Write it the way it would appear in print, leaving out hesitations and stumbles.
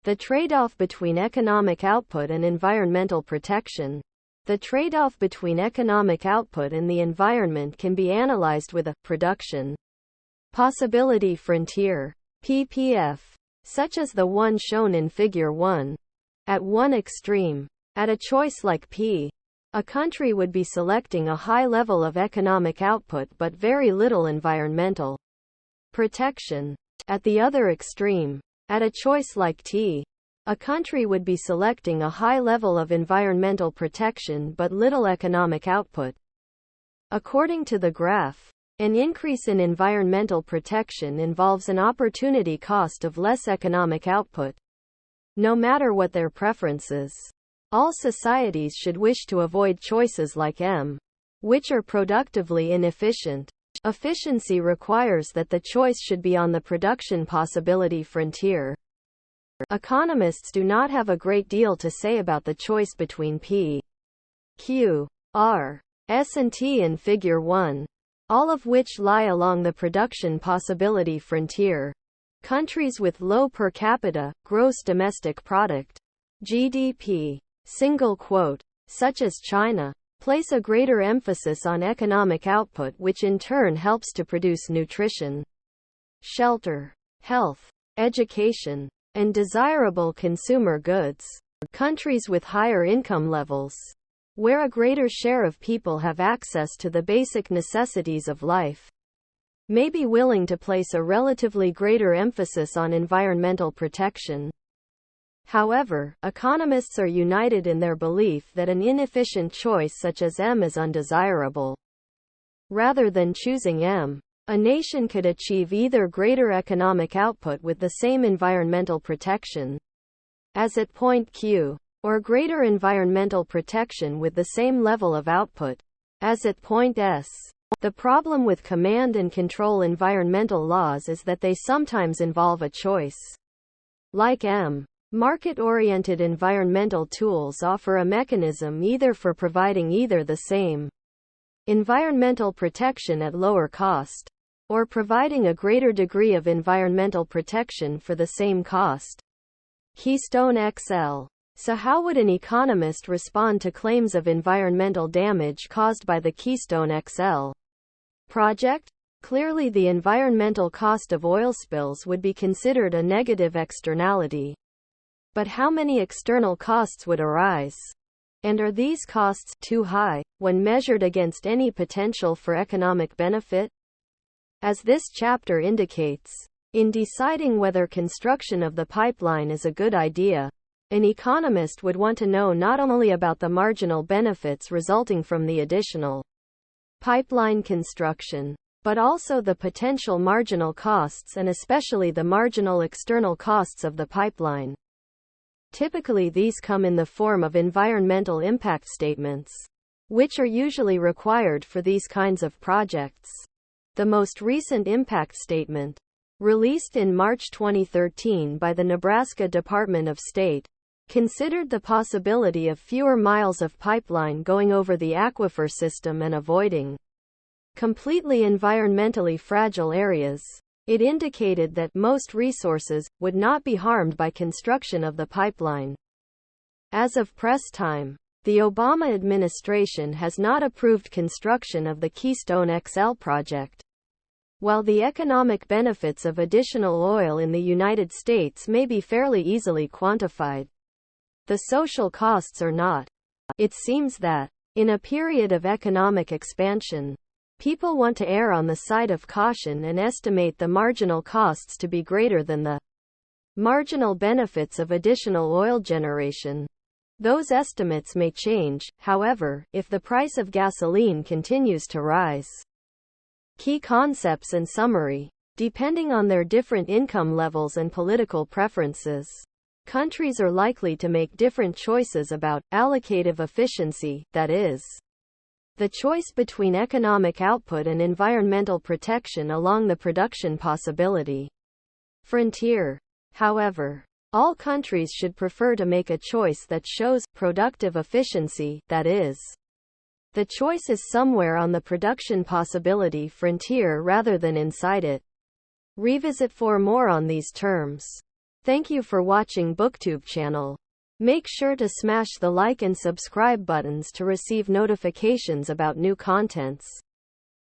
The trade-off between economic output and environmental protection. The trade-off between economic output and the environment can be analyzed with a production possibility frontier (PPF), such as the one shown in Figure 1. At one extreme, at a choice like P, a country would be selecting a high level of economic output but very little environmental protection. At the other extreme, at a choice like T, a country would be selecting a high level of environmental protection but little economic output. According to the graph, an increase in environmental protection involves an opportunity cost of less economic output. No matter what their preferences, all societies should wish to avoid choices like M, which are productively inefficient. Efficiency requires that the choice should be on the production possibility frontier. Economists do not have a great deal to say about the choice between P, Q, R, S and T in Figure 1, all of which lie along the production possibility frontier. Countries with low per capita, gross domestic product, GDP, such as China, place a greater emphasis on economic output, which in turn helps to produce nutrition, shelter, health, education, and desirable consumer goods. Countries with higher income levels, where a greater share of people have access to the basic necessities of life, may be willing to place a relatively greater emphasis on environmental protection. However, economists are united in their belief that an inefficient choice such as M is undesirable. Rather than choosing M, a nation could achieve either greater economic output with the same environmental protection as at point Q, or greater environmental protection with the same level of output as at point S. The problem with command and control environmental laws is that they sometimes involve a choice. Like M, market-oriented environmental tools offer a mechanism either for providing either the same environmental protection at lower cost, or providing a greater degree of environmental protection for the same cost. Keystone XL. So how would an economist respond to claims of environmental damage caused by the Keystone XL project? Clearly, the environmental cost of oil spills would be considered a negative externality. But how many external costs would arise? And are these costs too high when measured against any potential for economic benefit? As this chapter indicates, in deciding whether construction of the pipeline is a good idea, an economist would want to know not only about the marginal benefits resulting from the additional pipeline construction, but also the potential marginal costs and especially the marginal external costs of the pipeline. Typically, these come in the form of environmental impact statements, which are usually required for these kinds of projects. The most recent impact statement, released in March 2013 by the Nebraska Department of State, considered the possibility of fewer miles of pipeline going over the aquifer system and avoiding completely environmentally fragile areas. It indicated that most resources would not be harmed by construction of the pipeline. As of press time, the Obama administration has not approved construction of the Keystone XL project. While the economic benefits of additional oil in the United States may be fairly easily quantified, the social costs are not. It seems that, in a period of economic expansion, people want to err on the side of caution and estimate the marginal costs to be greater than the marginal benefits of additional oil generation. Those estimates may change, however, if the price of gasoline continues to rise. Key concepts and summary. Depending on their different income levels and political preferences, countries are likely to make different choices about allocative efficiency, that is, the choice between economic output and environmental protection along the production possibility frontier. However, all countries should prefer to make a choice that shows productive efficiency, that is, the choice is somewhere on the production possibility frontier rather than inside it. Revisitfor more on these terms. Thank you for watching BookTube channel. Make sure to smash the like and subscribe buttons to receive notifications about new contents.